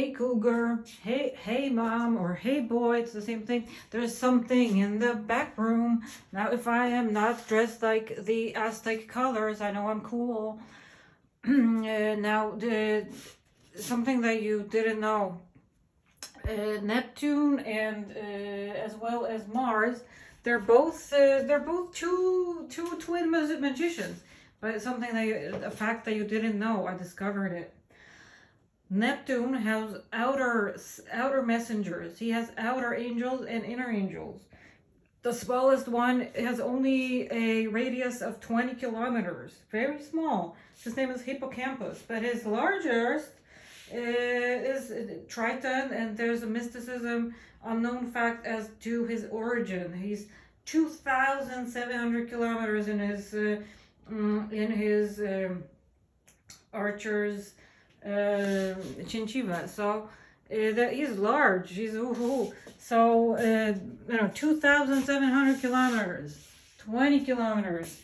Hey cougar, hey mom, or hey boy, it's the same thing. There's something in the back room. Now if I am not dressed like the Aztec colors, I know I'm cool. Now something that you didn't know. Neptune and as well as Mars, they're both two twin magicians. But something that a fact that you didn't know, I discovered it. Neptune has outer messengers. He has outer angels and inner angels. The smallest one has only a radius of 20 kilometers. Very small. His name is Hippocampus. But his largest is Triton, and there's a mysticism, unknown fact as to his origin. He's 2,700 kilometers in his archer's chinchiva. So that he's large. He's so 2,700 kilometers, 20 kilometers.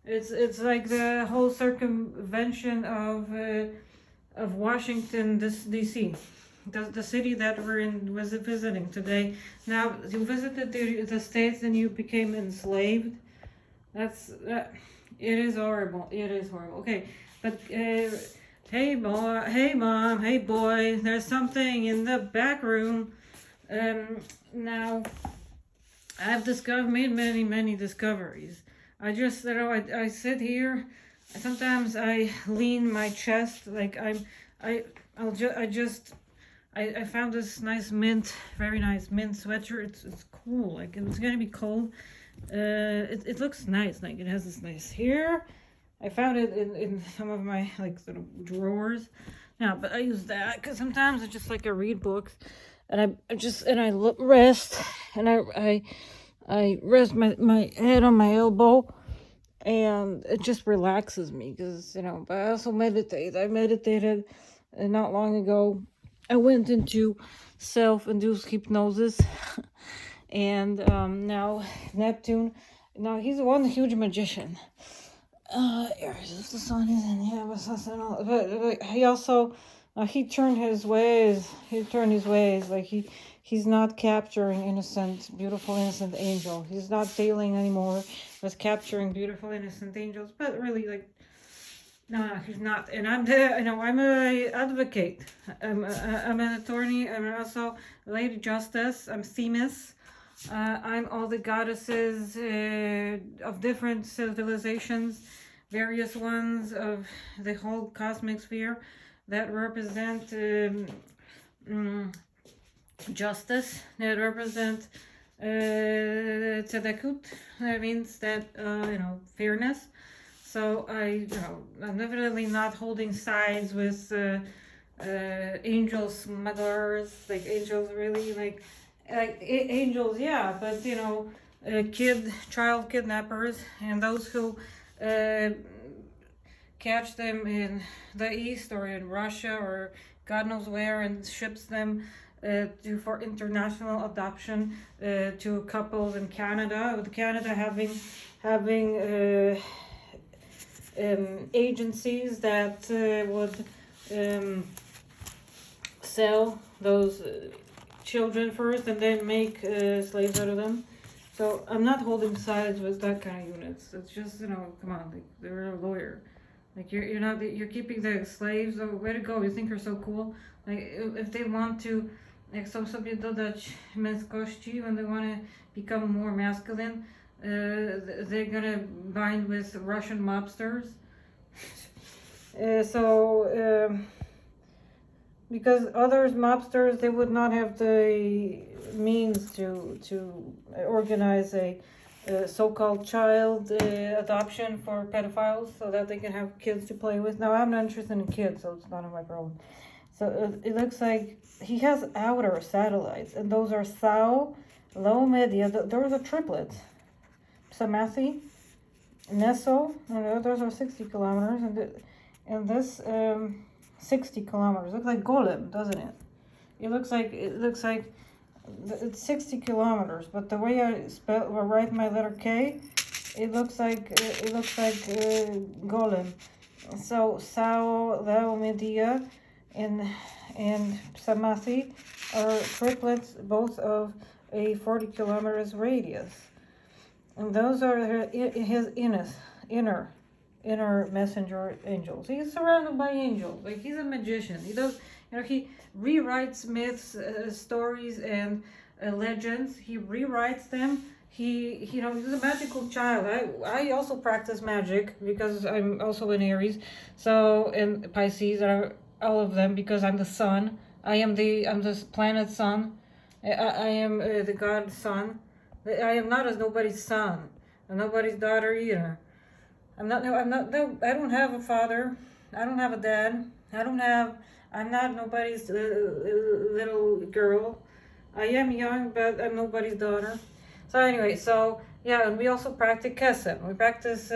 It's like the whole circumvention of Washington D.C. The city that we're visiting today. Now you visited the States and you became enslaved. That's it is horrible. It is horrible. Okay, but. Hey boy, hey mom, hey boy, there's something in the back room. Now, I've made many discoveries. I sit here, sometimes I lean my chest, like I found this very nice mint sweatshirt. It's cool, like it's gonna be cold. It looks nice, like it has this nice hair. I found it in some of my sort of drawers. Now, but I use that because sometimes I just like to read books, and I rest, and I rest my head on my elbow, and it just relaxes me because But I also meditate. I meditated not long ago. I went into self-induced hypnosis, and now Neptune. Now he's one huge magician. The sun is in here, but he also he turned his ways. Like he's not capturing beautiful innocent angel. He's not failing anymore with capturing beautiful innocent angels. But really, no, he's not. And I'm a advocate. I'm an attorney. I'm also Lady Justice. I'm Themis. I'm all the goddesses of different civilizations, various ones of the whole cosmic sphere that represent justice, that represent tzedakut. That means that fairness. So I'm definitely not holding sides with angel smugglers, like angels really like angels, yeah, but child kidnappers and those who catch them in the East or in Russia or God knows where and ships them for international adoption to couples in Canada. With Canada having agencies that would sell those children first and then make slaves out of them. So I'm not holding sides with that kind of units. It's just come on, like they're a lawyer. Like you're keeping the slaves. Oh, way to go! You think you're so cool. Like if they want to, like sobie dodać męskości, when they want to become more masculine, they're gonna bind with Russian mobsters. Because others mobsters, they would not have the means to organize a so-called child adoption for pedophiles so that they can have kids to play with. Now I'm not interested in kids, so it's not my problem. So it looks like he has outer satellites, and those are Sao, Laomedeia. Those are triplets. Psamathe, Neso, those are 60 kilometers, and this 60 kilometers. Looks like Golem, doesn't it? It looks like it's 60 kilometers, but the way I write my letter K, it looks like Golem. So Sao Laomedeia, and and Samathi are triplets, both of a 40 kilometers radius. And those are his inner messenger angels. He's surrounded by angels. Like, he's a magician. He does, he rewrites myths, stories, and legends. He rewrites them. He's a magical child. I also practice magic because I'm also in Aries. So, and Pisces are all of them because I'm the sun. I'm the planet sun. I am the god sun. I am not as nobody's son, and nobody's daughter either. I don't have a father. I don't have a dad. I'm not nobody's little girl. I am young, but I'm nobody's daughter. So anyway, yeah, and we also practice kesem. We practice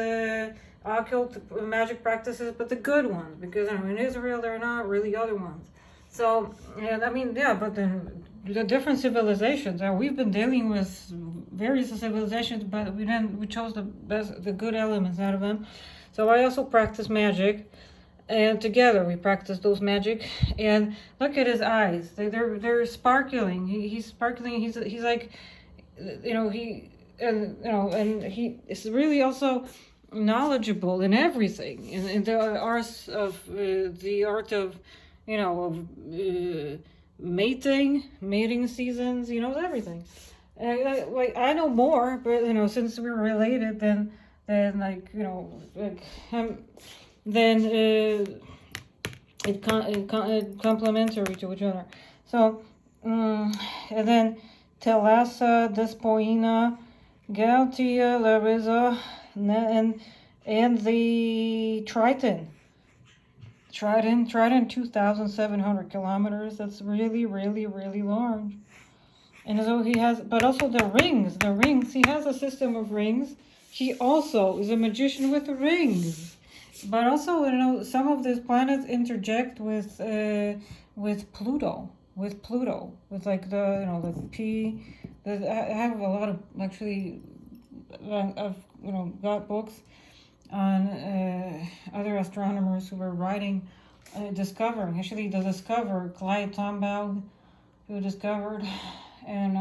occult magic practices, but the good ones, because in Israel there are not really other ones. So, but then the different civilizations. We've been dealing with various civilizations, but we chose the good elements out of them. So I also practice magic, and together we practice those magic. And look at his eyes; they're sparkling. He's sparkling. He's like, he is really also knowledgeable in everything, in the art of mating seasons. He knows everything. I know more, but since we're related, then it complementary to each other. So, and then Telasa, Despoina, Gautia, Larissa, and the Triton. Triton, 2,700 kilometers. That's really, really, really large. And so he has, but also the rings. He has a system of rings. He also is a magician with rings. But also, some of these planets interject with Pluto. With like the P. I have a lot of, actually, I've got books on other astronomers who were writing, discovering. Actually, the discoverer, Clyde Tombaugh, who discovered, and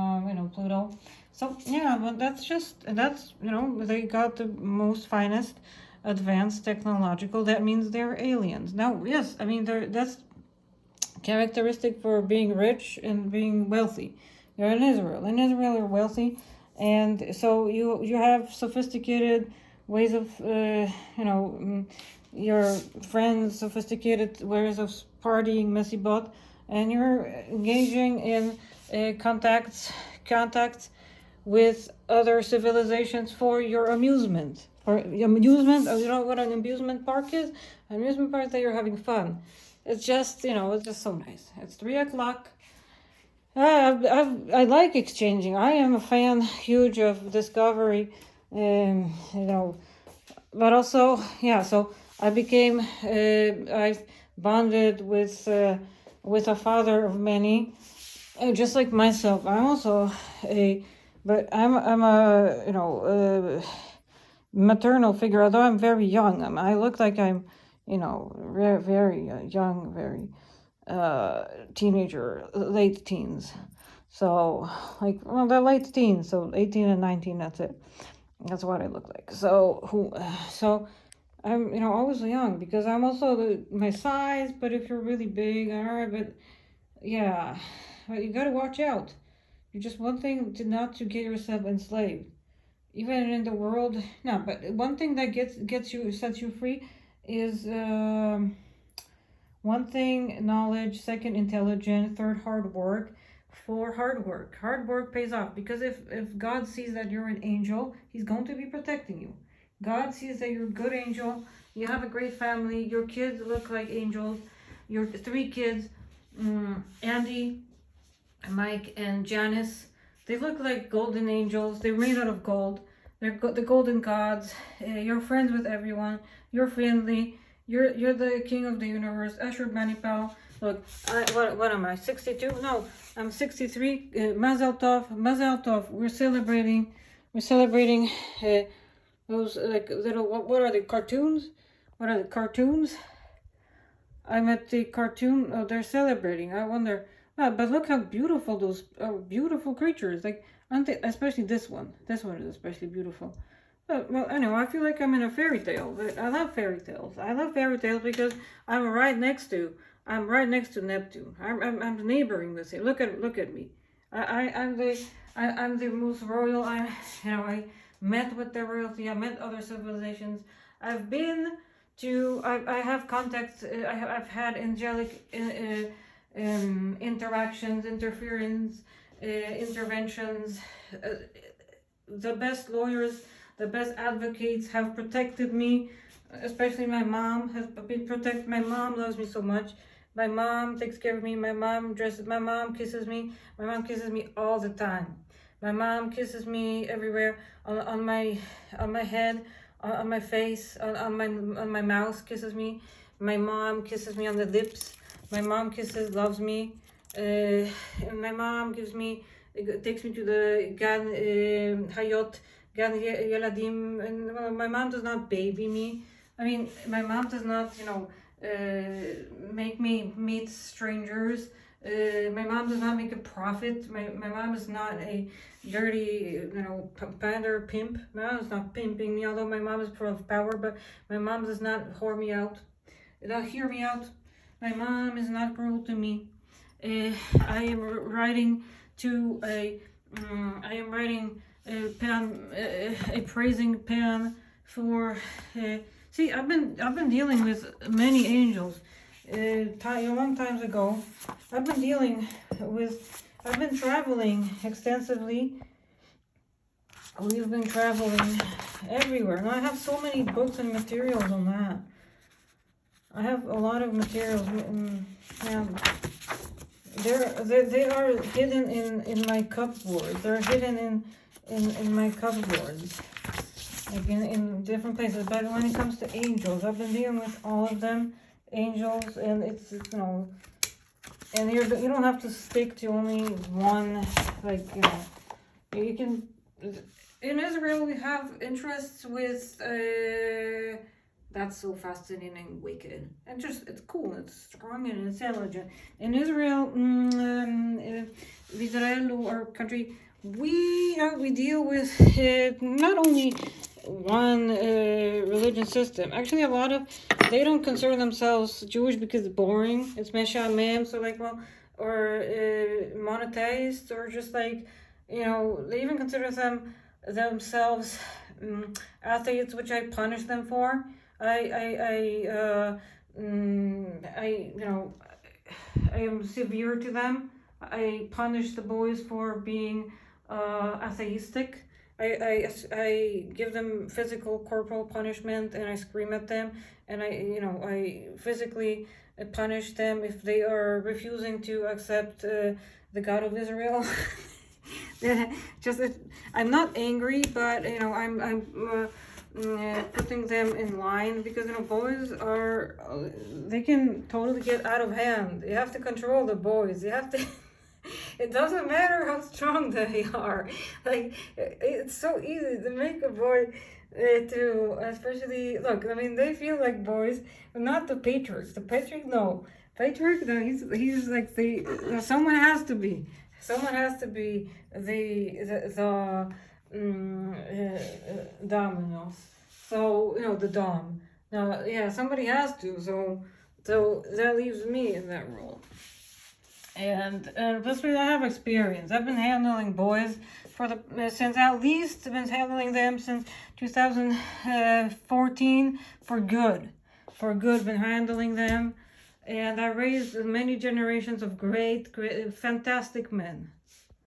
Pluto. So yeah, but that's they got the most finest advanced technological. That means they're aliens. Now, yes, that's characteristic for being rich and being wealthy. You're in Israel. In Israel, you're wealthy, and so you have sophisticated ways of your friends, sophisticated ways of partying, messy butt, and you're engaging in contacts with other civilizations for your amusement. For amusement, you know what an amusement park is? An amusement park that you're having fun. It's just, it's just so nice. It's 3:00. I like exchanging. I am a fan, huge of discovery, but also, yeah. So I became, I've bonded with a father of many, just like myself. I'm also I'm a maternal figure. Although I'm very young, I look like I'm, very, very young, very teenager, late teens. So the late teens, so 18 and 19. That's it. That's what I look like. So I'm always young because I'm also my size. But if you're really big, all right. But yeah, but you gotta watch out. You just one thing not to get yourself enslaved. Even in the world, no. But one thing that sets you free is one thing, knowledge. Second, intelligence. Third, hard work. 4, hard work. Hard work pays off because if God sees that you're an angel, he's going to be protecting you. God sees that you're a good angel. You have a great family. Your kids look like angels. Your 3 kids, Andy, Mike, and Janice, they look like golden angels. They're made out of gold. They're the golden gods. You're friends with everyone. You're friendly. You're the king of the universe. Asher Banipal. Look, what am I? 62? No, I'm 63. Mazel tov, Mazel tov. We're celebrating those like little. What are the cartoons? What are the cartoons? I'm at the cartoon. Oh, they're celebrating. I wonder. But look how beautiful those beautiful creatures. Like, aren't they? Especially this one. This one is especially beautiful. Well, anyway, I feel like I'm in a fairy tale. But I love fairy tales. I love fairy tales because I'm right next to Neptune. I'm neighboring with him. Look at me. I'm the most royal. I met with the royalty. I met other civilizations. I've been to. I have contacts. I've had angelic interactions, interference, interventions. The best lawyers, the best advocates have protected me. Especially my mom has been protected. My mom loves me so much. My mom takes care of me. My mom dresses. My mom kisses me. My mom kisses me all the time. My mom kisses me everywhere, on my head, on my face, on my mouth. Kisses me. My mom kisses me on the lips. My mom loves me. And my mom takes me to the Gan Hayot, Gan Yeladim. And well, my mom does not baby me. I mean, my mom does not, make me meet strangers. My mom does not make a profit. My mom is not a dirty, pander pimp. My mom is not pimping me, although my mom is full of power, but my mom does not whore me out. Hear me out. My mom is not cruel to me. I am writing to a pen, a praising pen for. See, I've been dealing with many angels. A long time ago, I've been traveling extensively. We've been traveling everywhere, and I have so many books and materials on that. I have a lot of materials, and they are hidden in my cupboard. They're hidden in my cupboards. Like in different places. But when it comes to angels, I've been dealing with all of them, angels, and it's and you don't have to stick to only one. Like you can. In Israel, we have interests with. That's so fascinating, wicked, and it's cool, it's strong and intelligent. In Israel, Israel, our country, we deal with not only one religion system. Actually, they don't consider themselves Jewish because it's boring. It's HeyM M, so or monotheist, or just they even consider themselves atheists, which I punish them for. I am severe to them. I punish the boys for being atheistic. I give them physical, corporal punishment, and I scream at them, and I physically punish them if they are refusing to accept the God of Israel. I'm not angry, but I'm putting them in line, because boys they can totally get out of hand. You have to control the boys. You have to. It doesn't matter how strong they are. Like, it's so easy to make a boy especially, look, they feel like boys, but not the patriarchs. The patriarch, no. Patriarch, no, he's like someone has to be the dominus. So, the dom. Now, yeah, somebody has to, so that leaves me in that role. And plus, I have experience. I've been handling boys since 2014 for good. Been handling them, and I raised many generations of great, fantastic men.